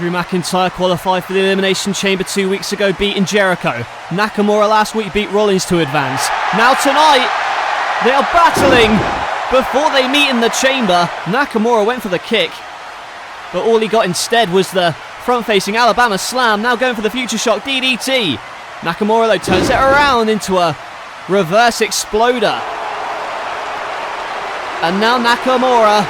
Drew McIntyre qualified for the Elimination Chamber 2 weeks ago, beating Jericho. Nakamura last week beat Rollins to advance. Now tonight, they are battling before they meet in the chamber. Nakamura went for the kick, but all he got instead was the front-facing Alabama Slam, now going for the Future Shock DDT. Nakamura, though, turns it around into a reverse exploder. And now Nakamura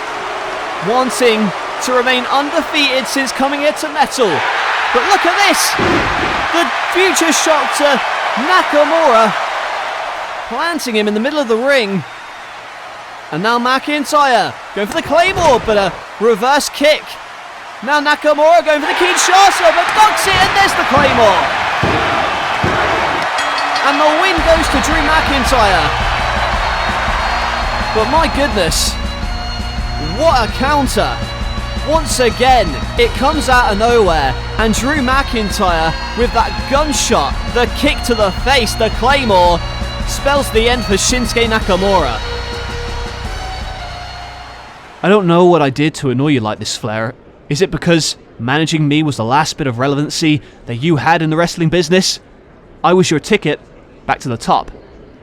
wanting to remain undefeated since coming here to Metal. But look at this! The Future Shock to Nakamura, planting him in the middle of the ring. And now McIntyre going for the Claymore, but a reverse kick. Now Nakamura going for the Kinshasa, but ducks it, and there's the Claymore. And the win goes to Drew McIntyre. But my goodness, what a counter. Once again, it comes out of nowhere, and Drew McIntyre with that gunshot, the kick to the face, the Claymore, spells the end for Shinsuke Nakamura. I don't know what I did to annoy you like this, Flair. Is it because managing me was the last bit of relevancy that you had in the wrestling business? I was your ticket back to the top.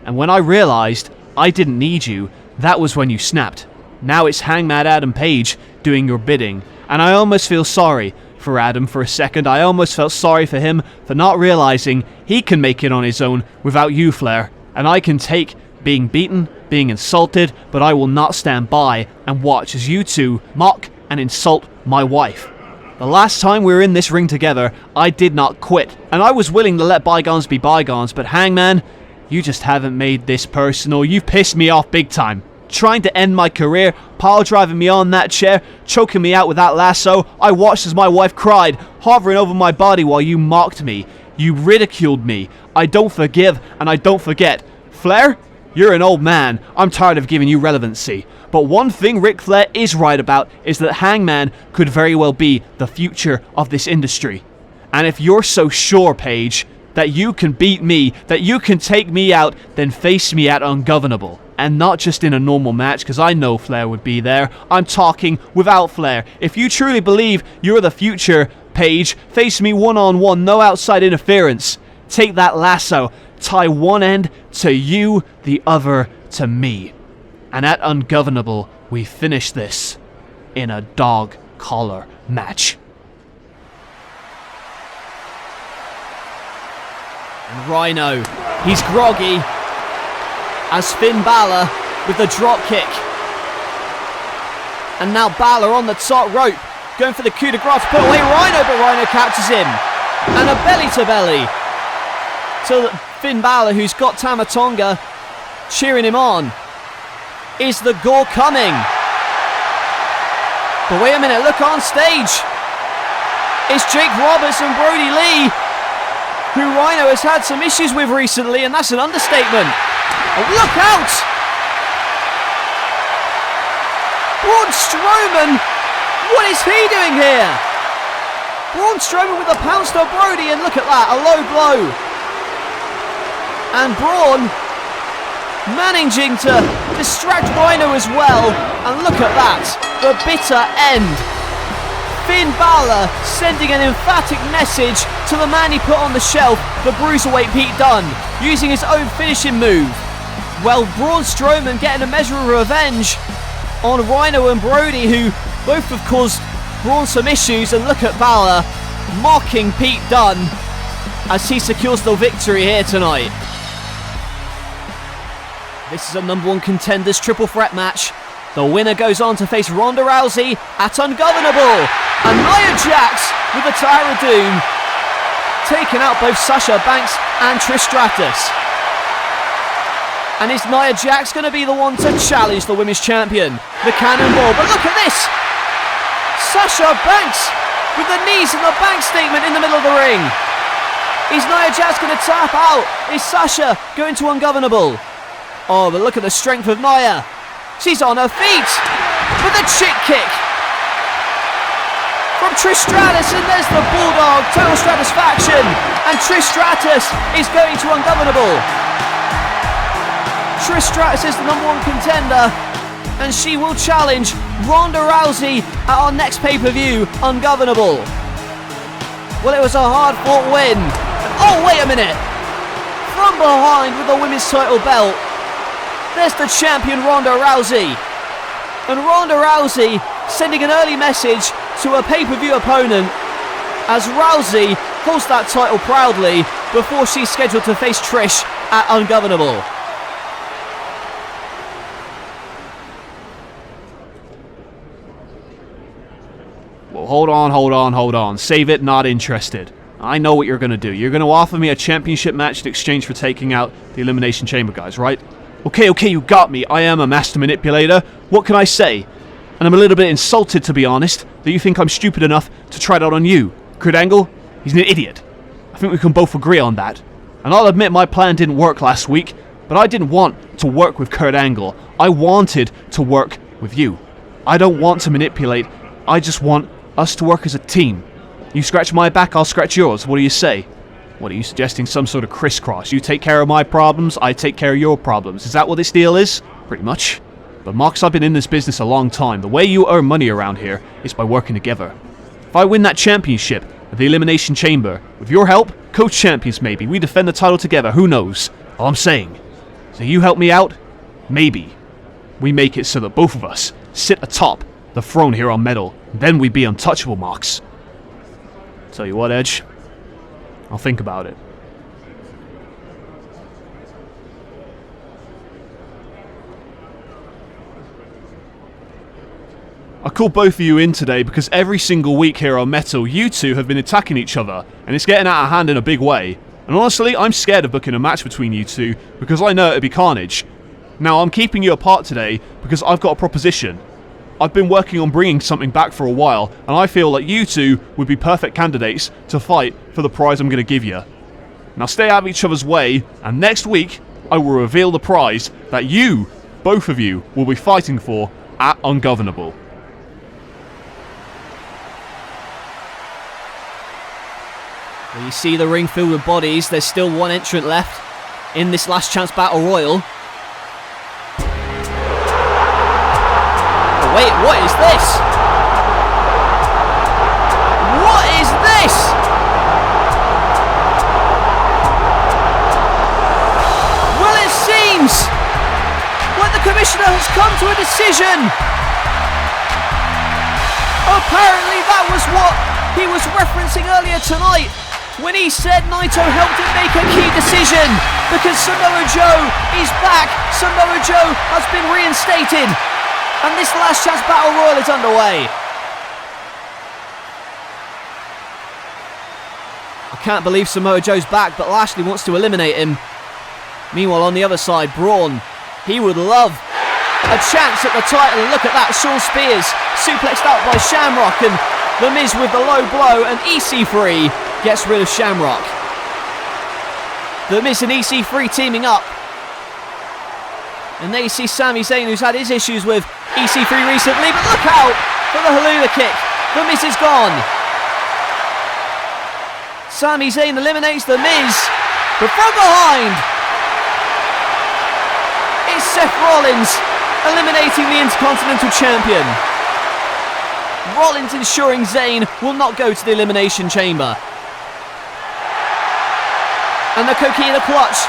And when I realized I didn't need you, that was when you snapped. Now it's Hangman Adam Page doing your bidding. And I almost feel sorry for Adam for a second. I almost felt sorry for him for not realizing he can make it on his own without you, Flair. And I can take being beaten, being insulted, but I will not stand by and watch as you two mock and insult my wife. The last time we were in this ring together, I did not quit, and I was willing to let bygones be bygones, but Hangman, you just haven't made this personal. You've pissed me off big time. Trying to end my career, pile driving me on that chair, choking me out with that lasso. I watched as my wife cried, hovering over my body while you mocked me. You ridiculed me. I don't forgive and I don't forget. Flair, you're an old man. I'm tired of giving you relevancy. But one thing Ric Flair is right about is that Hangman could very well be the future of this industry. And if you're so sure, Paige, that you can beat me, that you can take me out, then face me at Ungovernable. And not just in a normal match, because I know Flair would be there. I'm talking without Flair. If you truly believe you're the future, Paige, face me one-on-one, no outside interference. Take that lasso, tie one end to you, the other to me. And at Ungovernable, we finish this in a dog collar match. And Rhino, he's groggy as Finn Balor with the drop kick. And now Balor on the top rope, going for the coup de grace, put away Rhino, but Rhino catches him. And a belly to belly to Finn Balor, who's got Tama Tonga cheering him on. Is the gore coming? But wait a minute, look on stage. It's Jake Roberts and Brody Lee, who Rhino has had some issues with recently, and that's an understatement. Oh, look out! Braun Strowman, what is he doing here? Braun Strowman with a pounce to Brody, and look at that, a low blow. And Braun managing to distract Rhino as well, and look at that, the bitter end. Finn Balor sending an emphatic message to the man he put on the shelf, the Bruiserweight Pete Dunne, using his own finishing move. Well, Braun Strowman getting a measure of revenge on Rhino and Brody, who both have caused Braun some issues, and look at Balor mocking Pete Dunne as he secures the victory here tonight. This is a number one contenders triple threat match. The winner goes on to face Ronda Rousey at Ungovernable. And Nia Jax with the Tower of Doom, taking out both Sasha Banks and Trish Stratus. And is Nia Jax going to be the one to challenge the women's champion? The Cannonball, but look at this! Sasha Banks with the knees in the bank statement in the middle of the ring. Is Nia Jax going to tap out? Is Sasha going to Ungovernable? Oh, but look at the strength of Nia. She's on her feet with a chick kick from Trish Stratus, and there's the Bulldog Total Stratisfaction, and Trish Stratus is going to Ungovernable. Trish Stratus is the number one contender, and she will challenge Ronda Rousey at our next pay-per-view, Ungovernable. Well, it was a hard-fought win. Oh, wait a minute. From behind with the women's title belt, there's the champion Ronda Rousey. And Ronda Rousey sending an early message to a pay-per-view opponent as Rousey holds that title proudly before she's scheduled to face Trish at Ungovernable. Well, hold on. Save it, not interested. I know what you're going to do. You're going to offer me a championship match in exchange for taking out the Elimination Chamber guys, right? Okay, you got me. I am a master manipulator. What can I say? And I'm a little bit insulted, to be honest, that you think I'm stupid enough to try it out on you. Kurt Angle, he's an idiot. I think we can both agree on that. And I'll admit my plan didn't work last week, but I didn't want to work with Kurt Angle. I wanted to work with you. I don't want to manipulate. I just want us to work as a team. You scratch my back, I'll scratch yours. What do you say? What are you suggesting? Some sort of crisscross? You take care of my problems, I take care of your problems. Is that what this deal is? Pretty much. But Mox, I've been in this business a long time. The way you earn money around here is by working together. If I win that championship of the Elimination Chamber, with your help, co-champions maybe, we defend the title together, who knows? All I'm saying. So you help me out? Maybe. We make it so that both of us sit atop the throne here on Metal. Then we'd be untouchable, Mox. Tell you what, Edge. I'll think about it. I called both of you in today because every single week here on Metal, you two have been attacking each other, and it's getting out of hand in a big way. And honestly, I'm scared of booking a match between you two because I know it'd be carnage. Now, I'm keeping you apart today because I've got a proposition. I've been working on bringing something back for a while, and I feel like you two would be perfect candidates to fight for the prize I'm going to give you. Now stay out of each other's way, and next week I will reveal the prize that you, both of you, will be fighting for at Ungovernable. Well, you see the ring filled with bodies. There's still one entrant left in this last chance battle royal. Wait, what is this? What is this? Well, it seems like the commissioner has come to a decision. Apparently that was what he was referencing earlier tonight when he said Naito helped him make a key decision because Samoa Joe is back. Samoa Joe has been reinstated. And this last chance battle royal is underway. I can't believe Samoa Joe's back, but Lashley wants to eliminate him. Meanwhile, on the other side, Braun, he would love a chance at the title. And look at that, Sean Spears suplexed out by Shamrock, and The Miz with the low blow, and EC3 gets rid of Shamrock. The Miz and EC3 teaming up. And there you see Sami Zayn, who's had his issues with EC3 recently, but look out for the Helluva Kick. The Miz is gone. Sami Zayn eliminates The Miz, but from behind, it's Seth Rollins eliminating the Intercontinental Champion. Rollins ensuring Zayn will not go to the Elimination Chamber. And the Coquina Clutch.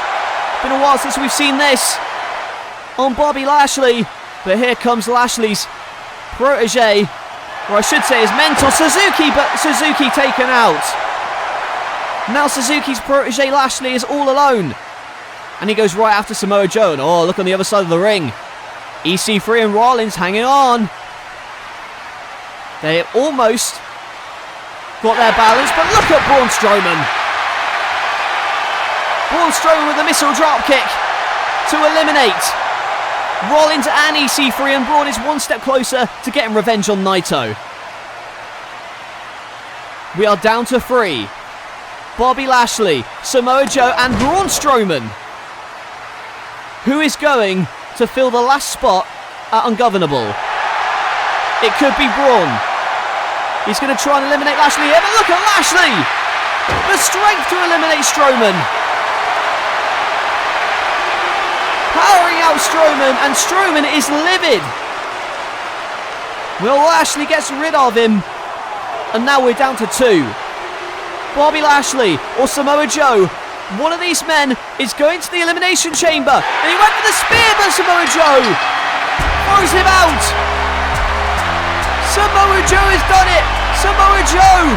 Been a while since we've seen this on Bobby Lashley, but here comes Lashley's protege, or I should say his mentor, Suzuki, but Suzuki taken out. Now Suzuki's protege Lashley is all alone, and he goes right after Samoa Joe, and oh, look on the other side of the ring, EC3 and Rollins hanging on. They almost got their balance, but look at Braun Strowman. Braun Strowman with a missile dropkick to eliminate Rollins and EC3, and Braun is one step closer to getting revenge on Naito. We are down to 3. Bobby Lashley, Samoa Joe and Braun Strowman. Who is going to fill the last spot at Ungovernable? It could be Braun. He's going to try and eliminate Lashley here, but look at Lashley! The strength to eliminate Strowman. Powering out Strowman, and Strowman is livid. Well, Lashley gets rid of him, and now we're down to 2. Bobby Lashley or Samoa Joe. One of these men is going to the Elimination Chamber. And he went for the spear, but Samoa Joe throws him out. Samoa Joe has done it. Samoa Joe,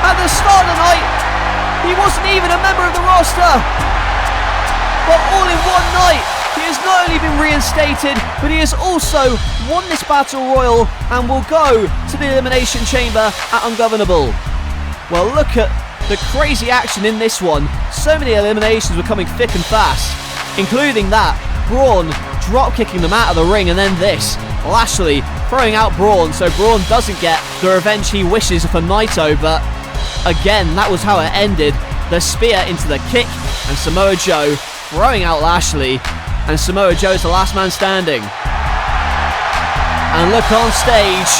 at the start of the night, he wasn't even a member of the roster. But all in one night, he has not only been reinstated, but he has also won this Battle Royal and will go to the Elimination Chamber at Ungovernable. Well, look at the crazy action in this one. So many eliminations were coming thick and fast, including that Braun drop kicking them out of the ring, and then this Lashley throwing out Braun so Braun doesn't get the revenge he wishes for Naito. But again, that was how it ended. The spear into the kick, and Samoa Joe throwing out Lashley, and Samoa Joe's the last man standing. And look on stage,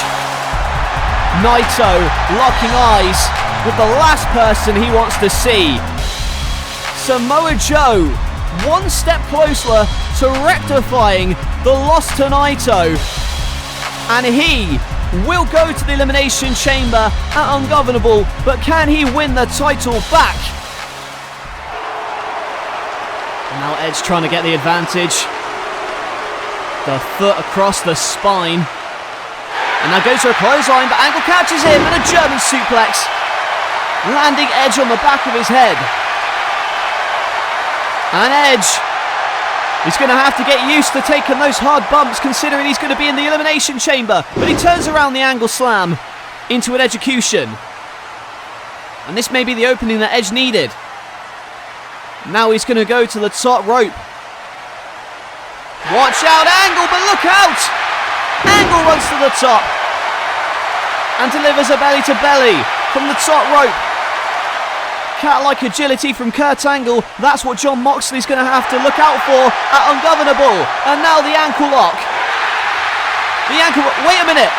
Naito locking eyes with the last person he wants to see. Samoa Joe one step closer to rectifying the loss to Naito, and he will go to the Elimination Chamber at Ungovernable, but can he win the title back? And now Edge trying to get the advantage. The foot across the spine, and now goes for a clothesline, but Angle catches him, and a German suplex, landing Edge on the back of his head. And Edge is going to have to get used to taking those hard bumps, considering he's going to be in the Elimination Chamber. But he turns around the Angle slam into an execution. And this may be the opening that Edge needed. Now he's going to go to the top rope. Watch out, Angle, but look out! Angle runs to the top and delivers a belly to belly from the top rope. Cat-like agility from Kurt Angle. That's what Jon Moxley's going to have to look out for at Ungovernable. And now the ankle lock. Wait a minute.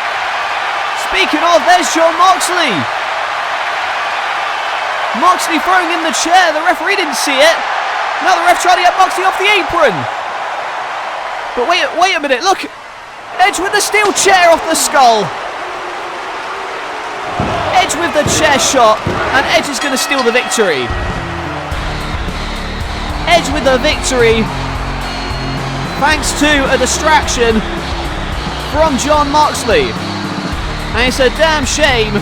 Speaking of, there's Jon Moxley. Moxley throwing in the chair. The referee didn't see it. Now the ref trying to get Moxley off the apron. But wait a minute. Look. Edge with the steel chair off the skull. Edge with the chair shot, and Edge is going to steal the victory. Edge with the victory, thanks to a distraction from Jon Moxley. And it's a damn shame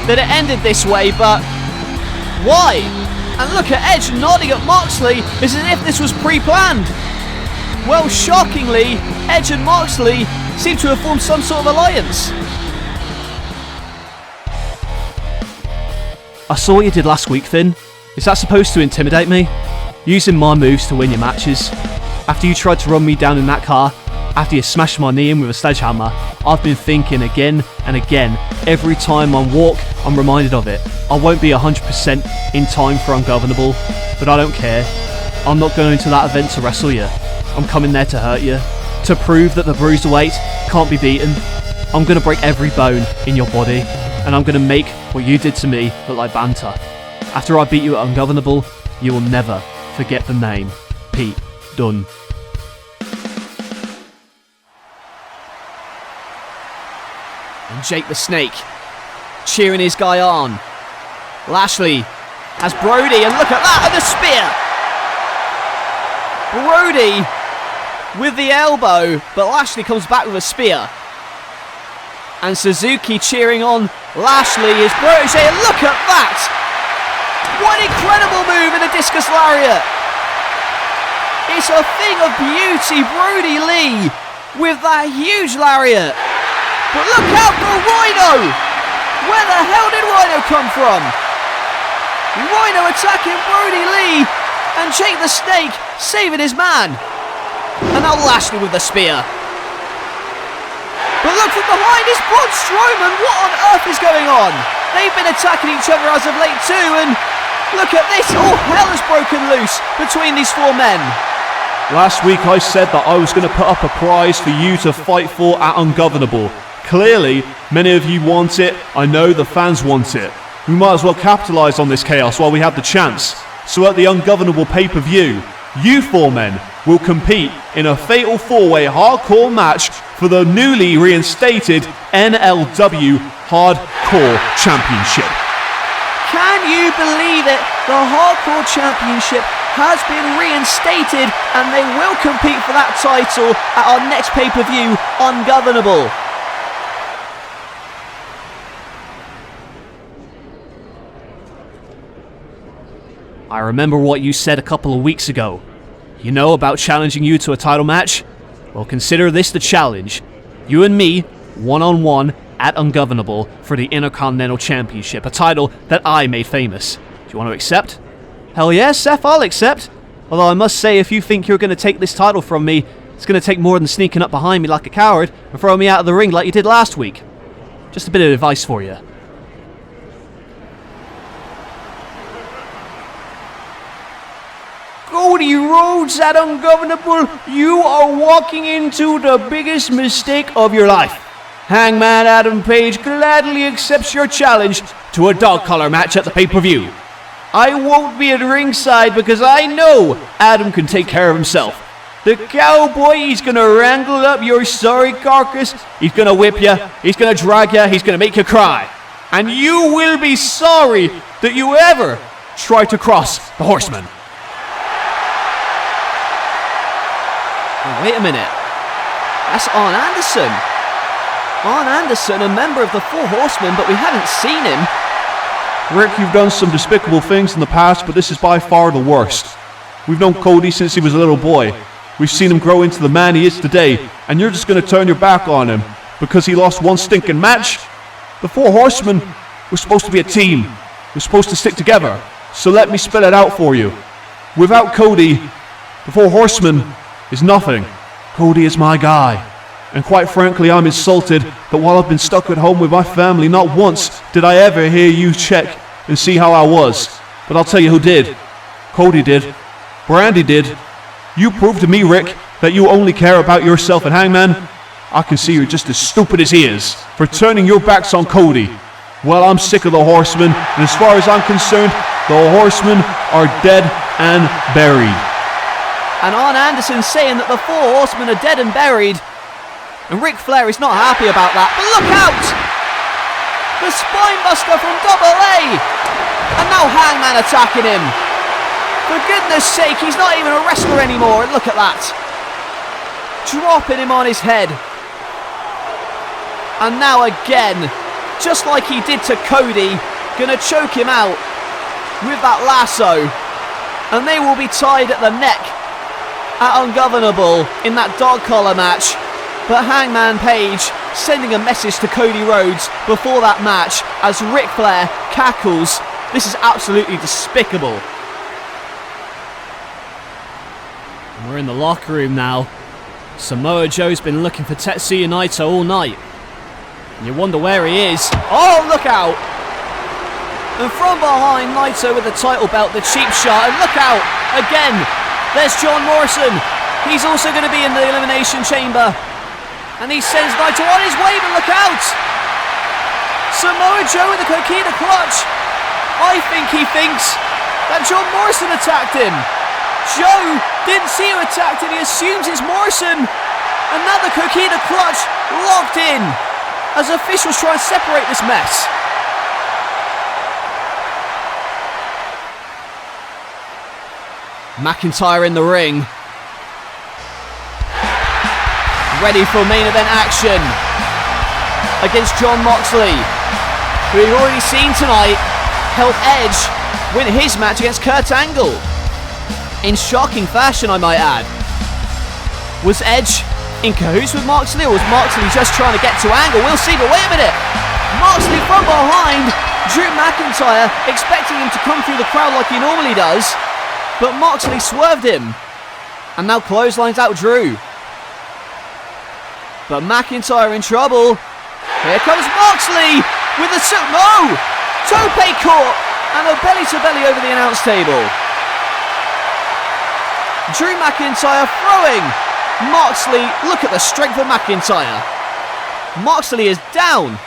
that it ended this way, but why? And look at Edge nodding at Moxley as if this was pre-planned. Well, shockingly, Edge and Moxley seem to have formed some sort of alliance. I saw what you did last week, Finn. Is that supposed to intimidate me? Using my moves to win your matches? After you tried to run me down in that car, after you smashed my knee in with a sledgehammer, I've been thinking again and again, every time I walk, I'm reminded of it. I won't be 100% in time for Ungovernable, but I don't care. I'm not going to that event to wrestle you. I'm coming there to hurt you, to prove that the bruiserweight can't be beaten. I'm going to break every bone in your body, and I'm going to make what you did to me look like banter. After I beat you at Ungovernable, you will never forget the name Pete Dunne. And Jake the Snake cheering his guy on. Lashley has Brody, and look at that, and the spear! Brody with the elbow, but Lashley comes back with a spear. And Suzuki cheering on Lashley, his protege, and look at that! What an incredible move in a discus lariat! It's a thing of beauty, Brody Lee with that huge lariat. But look out for Rhino! Where the hell did Rhino come from? Rhino attacking Brody Lee, and Jake the Snake saving his man. And now Lashley with the spear. But look from behind, it's Braun Strowman. What on earth is going on? They've been attacking each other as of late too, and look at this. All hell has broken loose between these four men. Last week I said that I was going to put up a prize for you to fight for at Ungovernable. Clearly, many of you want it. I know the fans want it. We might as well capitalise on this chaos while we have the chance. So at the Ungovernable pay-per-view, you four men will compete in a fatal four-way hardcore match for the newly reinstated NLW Hardcore Championship. Can Can you believe it? The Hardcore Championship has been reinstated and they will compete for that title at our next pay-per-view, Ungovernable. I remember what you said a couple of weeks ago. You know, about challenging you to a title match? Well, consider this the challenge. You and me, one-on-one, at Ungovernable for the Intercontinental Championship, a title that I made famous. Do you want to accept? Hell yeah, Seth, I'll accept. Although I must say, if you think you're going to take this title from me, it's going to take more than sneaking up behind me like a coward and throwing me out of the ring like you did last week. Just a bit of advice for you. Cody Rhodes at Ungovernable, you are walking into the biggest mistake of your life. Hangman Adam Page gladly accepts your challenge to a dog collar match at the pay-per-view. I won't be at ringside because I know Adam can take care of himself. The cowboy, he's gonna wrangle up your sorry carcass, he's gonna whip you, he's gonna drag you, he's gonna make you cry. And you will be sorry that you ever tried to cross the Horseman. Oh, wait a minute. That's Arn Anderson. Arn Anderson, a member of the Four Horsemen, but we haven't seen him. Rick, you've done some despicable things in the past, but this is by far the worst. We've known Cody since he was a little boy. We've seen him grow into the man he is today, and you're just going to turn your back on him because he lost one stinking match? The Four Horsemen were supposed to be a team. We're supposed to stick together. So let me spell it out for you. Without Cody, the Four Horsemen is nothing. Cody is my guy. And quite frankly, I'm insulted that while I've been stuck at home with my family, not once did I ever hear you check and see how I was. But I'll tell you who did. Cody did. Brandy did. You proved to me, Rick, that you only care about yourself, and Hangman, I can see you're just as stupid as he is for turning your backs on Cody. Well, I'm sick of the Horsemen, and as far as I'm concerned, the Horsemen are dead and buried. And Arn Anderson saying that the Four Horsemen are dead and buried. And Ric Flair is not happy about that. But look out! The Spinebuster from AA! And now Hangman attacking him. For goodness sake, he's not even a wrestler anymore. Look at that. Dropping him on his head. And now again, just like he did to Cody, gonna choke him out with that lasso. And they will be tied at the neck at Ungovernable in that dog collar match. But Hangman Page sending a message to Cody Rhodes before that match as Ric Flair cackles. This is absolutely despicable. And we're in the locker room now. Samoa Joe's been looking for Tetsuya Naito all night. And you wonder where he is. Oh, look out! And from behind, Naito with the title belt, the cheap shot. And look out! Again! There's John Morrison. He's also going to be in the Elimination Chamber. And he sends Naito on his way, but look out! Samoa Joe with the Coquina clutch. I think he thinks that John Morrison attacked him. Joe didn't see who attacked him. He assumes it's Morrison. Another Coquina clutch locked in as officials try and separate this mess. McIntyre in the ring. Ready for main event action against Jon Moxley, who we've already seen tonight help Edge win his match against Kurt Angle. In shocking fashion, I might add. Was Edge in cahoots with Moxley, or was Moxley just trying to get to Angle? We'll see, but wait a minute. Moxley from behind, Drew McIntyre expecting him to come through the crowd like he normally does. But Moxley swerved him. And now clotheslines out Drew. But McIntyre in trouble. Here comes Moxley with a no! Tope caught and a belly-to-belly over the announce table. Drew McIntyre throwing. Moxley, look at the strength of McIntyre. Moxley is down.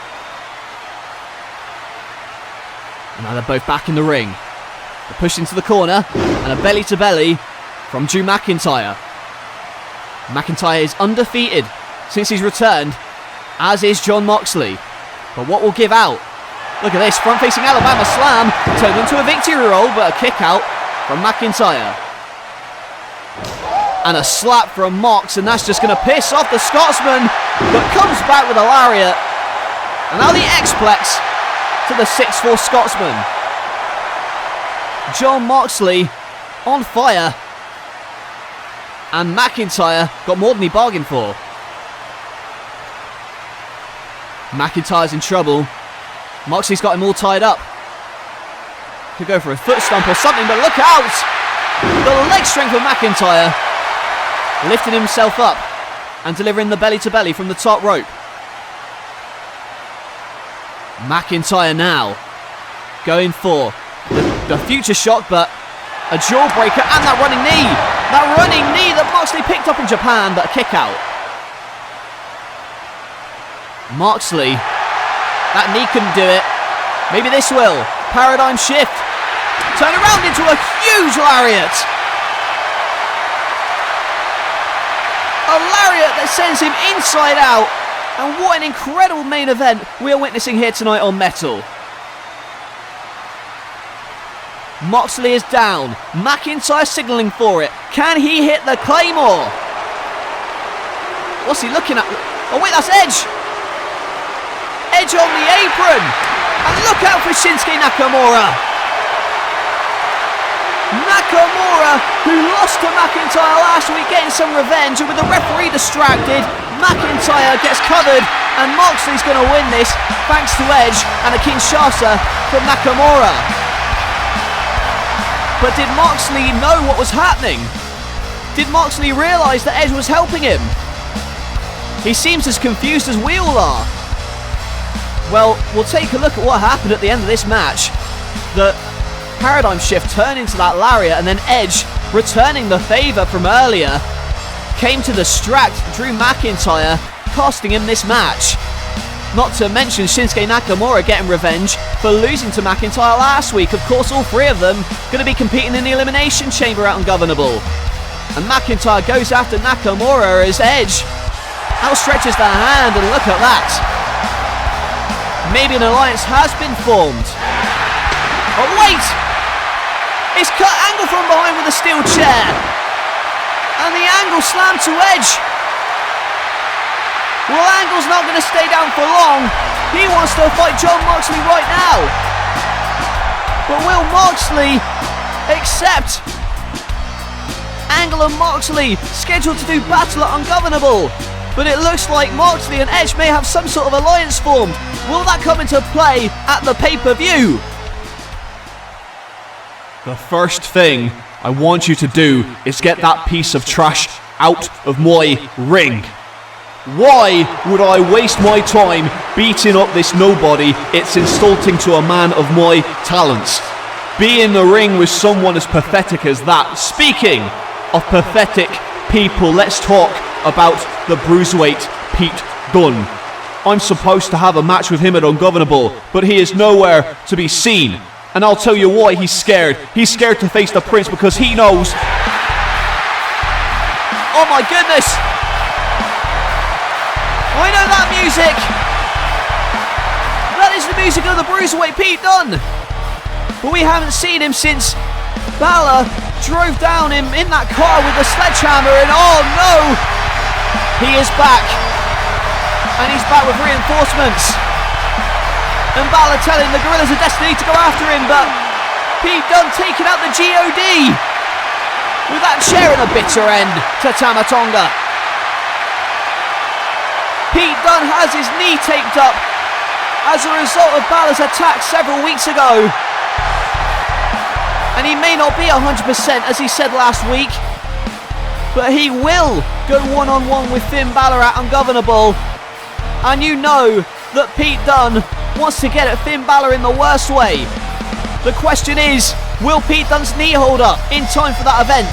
And now they're both back in the ring. They're pushed into the corner, and a belly-to-belly from Drew McIntyre. McIntyre is undefeated since he's returned, as is Jon Moxley. But what will give out Look at this, front-facing Alabama slam, turned into a victory roll, but a kick out from McIntyre. And a slap from Mox, and that's just going to piss off the Scotsman, but comes back with a lariat. And now the X-Plex to the 6'4 Scotsman. Jon Moxley on fire. And McIntyre got more than he bargained for. McIntyre's in trouble. Moxley's got him all tied up. Could go for a foot stomp or something, but look out! The leg strength of McIntyre, lifting himself up and delivering the belly to belly from the top rope. McIntyre now going for the future shock, but a jawbreaker and that running knee. That running knee that Moxley picked up in Japan, but a kick out. Moxley, that knee couldn't do it. Maybe this will. Paradigm shift. Turn around into a huge lariat. A lariat that sends him inside out. And what an incredible main event we are witnessing here tonight on Metal. Moxley is down. McIntyre signalling for it. Can he hit the Claymore? What's he looking at? Oh wait, that's Edge. Edge on the apron. And look out for Shinsuke Nakamura. Nakamura, who lost to McIntyre last week, getting some revenge, and with the referee distracted, McIntyre gets covered, and Moxley's going to win this thanks to Edge and a Kinshasa from Nakamura. But did Moxley know what was happening? Did Moxley realise that Edge was helping him? He seems as confused as we all are. Well, we'll take a look at what happened at the end of this match. The paradigm shift turned into that lariat, and then Edge, returning the favour from earlier, came to distract Drew McIntyre, costing him this match. Not to mention Shinsuke Nakamura getting revenge for losing to McIntyre last week. Of course, all three of them going to be competing in the Elimination Chamber at Ungovernable. And McIntyre goes after Nakamura as Edge outstretches the hand, and look at that. Maybe an alliance has been formed. Oh wait! It's cut Angle from behind with a steel chair. And the Angle slam to Edge. Well, Angle's not going to stay down for long. He wants to fight Jon Moxley right now. But will Moxley accept? Angle and Moxley scheduled to do battle at Ungovernable. But it looks like Moxley and Edge may have some sort of alliance formed. Will that come into play at the pay-per-view? The first thing I want you to do is get that piece of trash out of my ring. Why would I waste my time beating up this nobody? It's insulting to a man of my talents. Be in the ring with someone as pathetic as that. Speaking of pathetic people, let's talk about the Bruiserweight Pete Dunne. I'm supposed to have a match with him at Ungovernable, but he is nowhere to be seen. And I'll tell you why he's scared. He's scared to face the Prince because he knows... Oh my goodness! I know that music! That is the music of the Bruiserweight Pete Dunne! But we haven't seen him since Balor drove down him in that car with the sledgehammer, and oh no! He is back! And he's back with reinforcements! And Balor telling the Gorillas of Destiny to go after him, but Pete Dunne taking out the God with that chair in the bitter end to Tama Tonga. Pete Dunne has his knee taped up as a result of Balor's attack several weeks ago. And he may not be 100% as he said last week, but he will go one-on-one with Finn Balor at Ungovernable. And you know that Pete Dunne wants to get at Finn Balor in the worst way. The question is, will Pete Dunne's knee hold up in time for that event?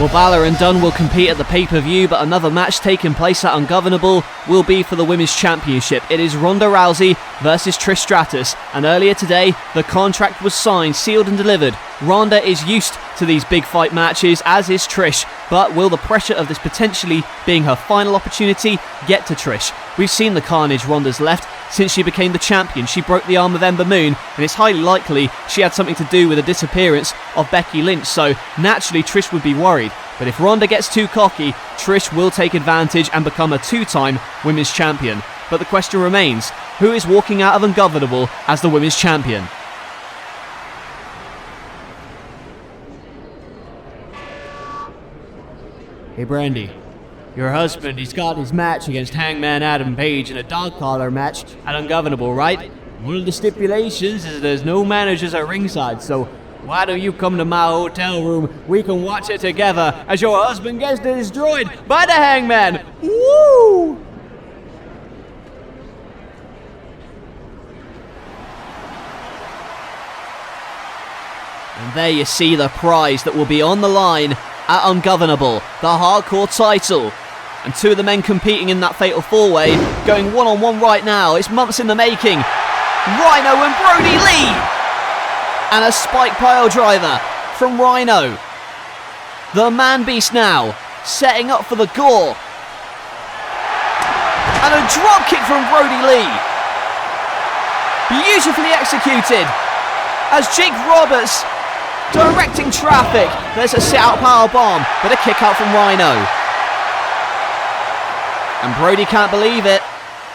Well, Balor and Dunne will compete at the pay-per-view, but another match taking place at Ungovernable will be for the Women's Championship. It is Ronda Rousey versus Trish Stratus, and earlier today the contract was signed, sealed and delivered. Ronda is used to these big fight matches, as is Trish, but will the pressure of this potentially being her final opportunity get to Trish? We've seen the carnage Ronda's left since she became the champion. She broke the arm of Ember Moon, and it's highly likely she had something to do with the disappearance of Becky Lynch, so naturally Trish would be worried. But if Ronda gets too cocky, Trish will take advantage and become a two-time women's champion. But the question remains, who is walking out of Ungovernable as the women's champion? Hey Brandy, your husband, he's got his match against Hangman Adam Page in a dog collar match at Ungovernable, right? One of the stipulations is there's no managers at ringside, so why don't you come to my hotel room? We can watch it together as your husband gets destroyed by the Hangman. Woo! And there you see the prize that will be on the line at Ungovernable, the hardcore title. And two of the men competing in that fatal four-way, going one-on-one right now. It's months in the making. Rhino and Brody Lee! And a spike pile driver from Rhino. The man beast now, setting up for the gore. And a drop kick from Brody Lee. Beautifully executed. As Jake Roberts directing traffic. There's a sit-out powerbomb, but a kick out from Rhino. And Brody can't believe it.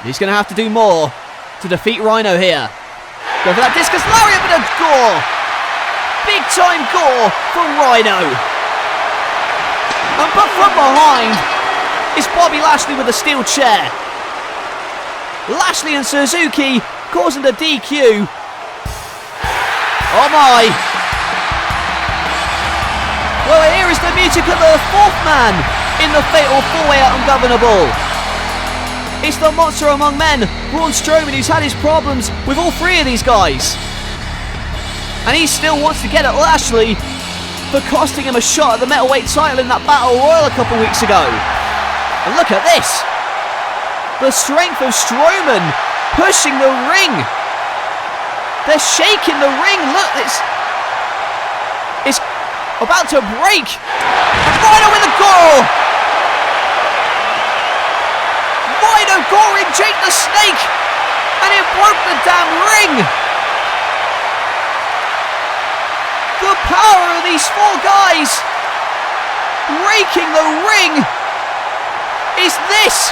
He's going to have to do more to defeat Rhino here. Go for that discus lariat, but a gore. Big time gore from Rhino. But from behind is Bobby Lashley with a steel chair. Lashley and Suzuki causing the DQ. Oh my. Well, here is the music of the fourth man in the fatal four-way at Ungovernable. It's the monster among men, Braun Strowman, who's had his problems with all three of these guys. And he still wants to get at Lashley for costing him a shot at the middleweight title in that Battle Royal a couple weeks ago. And look at this. The strength of Strowman pushing the ring. They're shaking the ring. Look, it's about to break. And Rhino with a gore. Rhino goring Jake the Snake. And it broke the damn ring. The power of these four guys breaking the ring. Is this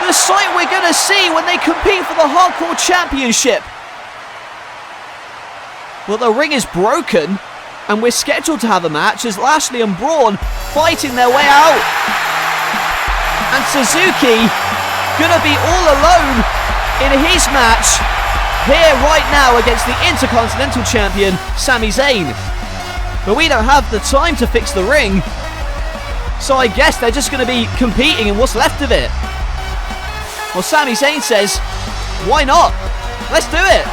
the sight we're going to see when they compete for the Hardcore Championship? Well, the ring is broken, and we're scheduled to have a match as Lashley and Braun fighting their way out. And Suzuki gonna be all alone in his match here right now against the Intercontinental Champion, Sami Zayn. But we don't have the time to fix the ring, so I guess they're just gonna be competing in what's left of it. Well, Sami Zayn says, why not? Let's do it.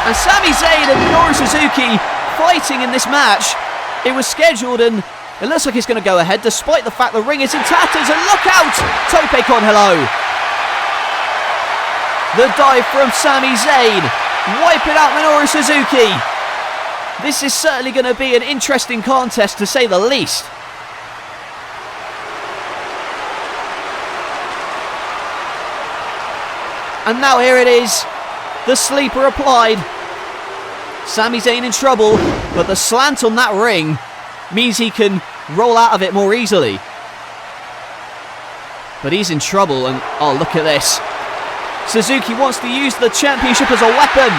And Sami Zayn and Minoru Suzuki fighting in this match. It was scheduled and it looks like it's going to go ahead despite the fact the ring is in tatters. And look out! Tope con hello. The dive from Sami Zayn, wiping out Minoru Suzuki. This is certainly going to be an interesting contest to say the least. And now here it is. The sleeper applied. Sami Zayn in trouble, but the slant on that ring means he can roll out of it more easily. But he's in trouble, and oh, look at this. Suzuki wants to use the championship as a weapon.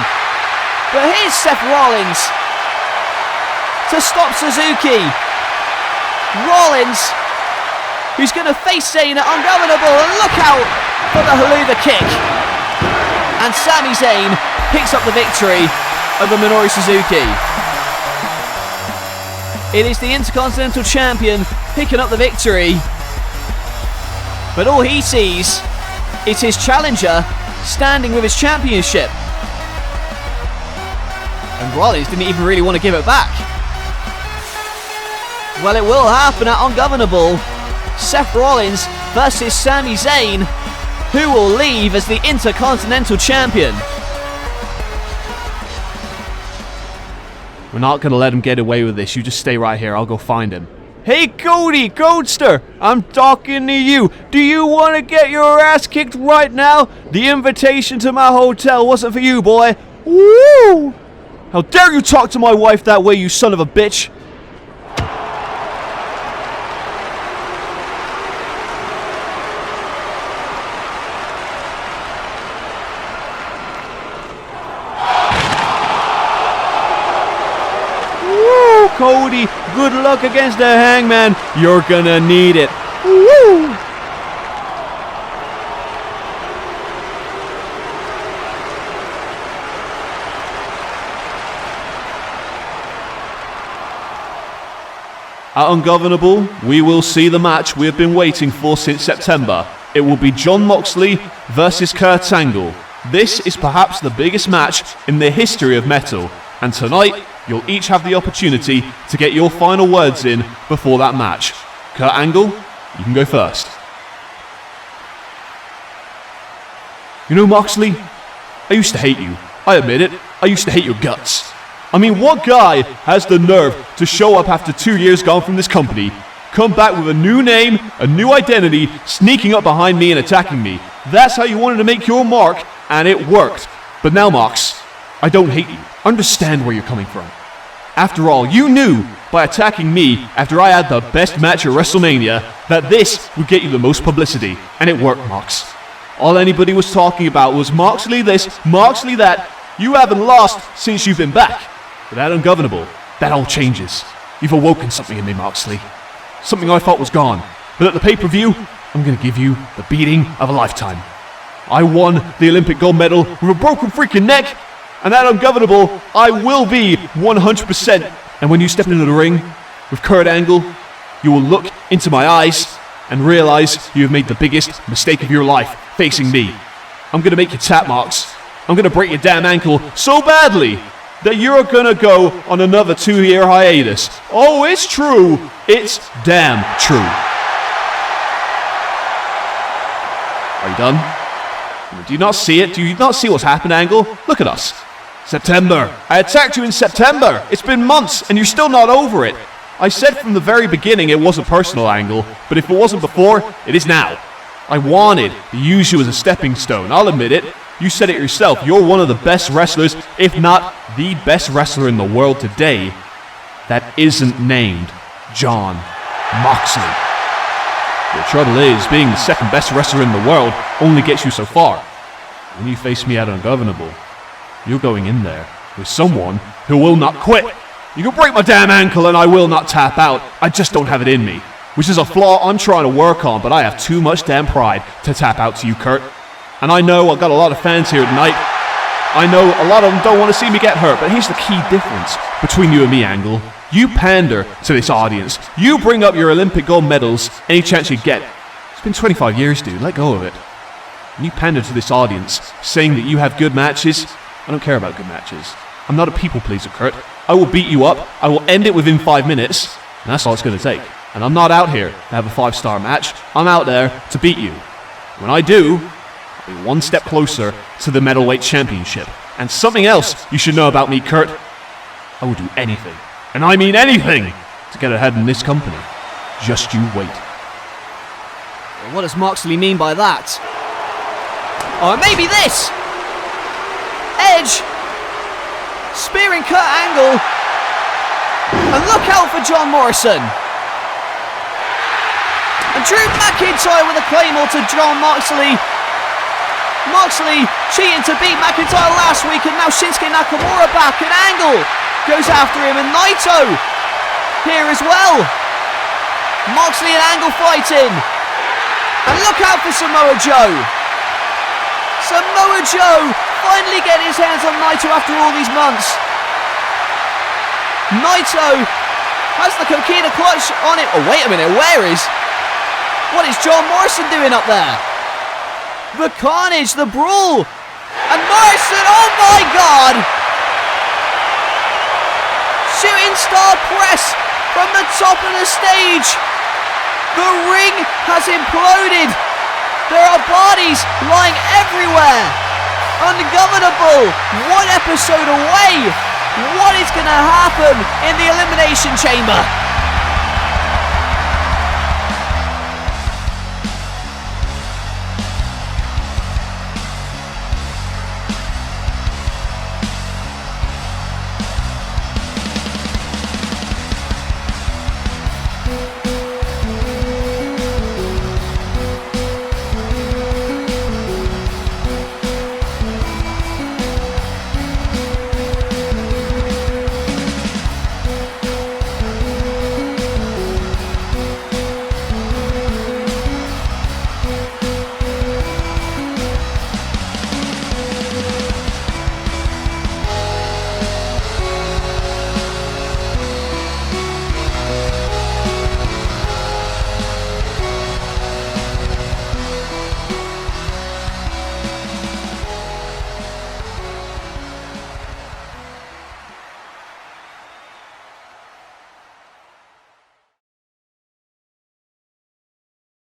But here's Seth Rollins to stop Suzuki. Rollins, who's going to face Zayn at Ungovernable, and look out for the haluva kick. And Sami Zayn picks up the victory over Minoru Suzuki. It is the Intercontinental Champion picking up the victory. But all he sees is his challenger standing with his championship. And Rollins didn't even really want to give it back. Well, it will happen at Ungovernable. Seth Rollins versus Sami Zayn. Who will leave as the Intercontinental Champion? We're not going to let him get away with this. You just stay right here. I'll go find him. Hey, Cody, Codester, I'm talking to you. Do you want to get your ass kicked right now? The invitation to my hotel wasn't for you, boy. Woo! How dare you talk to my wife that way, you son of a bitch? Cody, good luck against the Hangman. You're gonna need it. Woo! At Ungovernable, we will see the match we have been waiting for since September. It will be Jon Moxley versus Kurt Angle. This is perhaps the biggest match in the history of metal, and tonight you'll each have the opportunity to get your final words in before that match. Kurt Angle, you can go first. You know, Moxley, I used to hate you. I admit it, I used to hate your guts. I mean, what guy has the nerve to show up after 2 years gone from this company, come back with a new name, a new identity, sneaking up behind me and attacking me? That's how you wanted to make your mark, and it worked. But now, Mox, I don't hate you. Understand where you're coming from. After all, you knew by attacking me after I had the best match at WrestleMania that this would get you the most publicity, and it worked, Mox. All anybody was talking about was Moxley this, Moxley that. You haven't lost since you've been back. But at Ungovernable, that all changes. You've awoken something in me, Moxley. Something I thought was gone. But at the pay-per-view, I'm going to give you the beating of a lifetime. I won the Olympic gold medal with a broken freaking neck. And at Ungovernable, I will be 100%. And when you step into the ring with Kurt Angle, you will look into my eyes and realize you have made the biggest mistake of your life facing me. I'm going to make you tap, Mox. I'm going to break your damn ankle so badly that you're going to go on another 2-year hiatus. Oh, it's true. It's damn true. Are you done? Do you not see it? Do you not see what's happened, Angle? Look at us. September. I attacked you in September. It's been months, and you're still not over it. I said from the very beginning it wasn't personal, Angle, but if it wasn't before, it is now. I wanted to use you as a stepping stone. I'll admit it. You said it yourself. You're one of the best wrestlers, if not the best wrestler in the world today, that isn't named Jon Moxley. The trouble is, being the second best wrestler in the world only gets you so far. When you face me at Ungovernable, you're going in there with someone who will not quit. You can break my damn ankle and I will not tap out. I just don't have it in me, which is a flaw I'm trying to work on, but I have too much damn pride to tap out to you, Kurt. And I know I've got a lot of fans here tonight. I know a lot of them don't want to see me get hurt, but here's the key difference between you and me, Angle. You pander to this audience. You bring up your Olympic gold medals any chance you get. It's been 25 years, dude. Let go of it. And you pander to this audience, saying that you have good matches. I don't care about good matches. I'm not a people pleaser, Kurt. I will beat you up. I will end it within 5 minutes. And that's all it's going to take. And I'm not out here to have a 5-star match. I'm out there to beat you. When I do, I'll be one step closer to the Metalweight Championship. And something else you should know about me, Kurt. I will do anything, and I mean anything, to get ahead in this company. Just you wait. Well, what does Moxley mean by that? Or maybe this! Edge! Spearing Kurt Angle! And look out for John Morrison! And Drew McIntyre with a claymore to Jon Moxley. Moxley cheating to beat McIntyre last week, and now Shinsuke Nakamura back, and Angle goes after him, and Naito here as well. Moxley and Angle fighting. And look out for Samoa Joe. Samoa Joe finally getting his hands on Naito after all these months. Naito has the Coquina clutch on it. Oh, wait a minute, what is John Morrison doing up there? The carnage, the brawl. And Morrison, oh my God! Shooting star press from the top of the stage. The ring has imploded. There are bodies lying everywhere. Ungovernable, one episode away What is going to happen in the Elimination Chamber?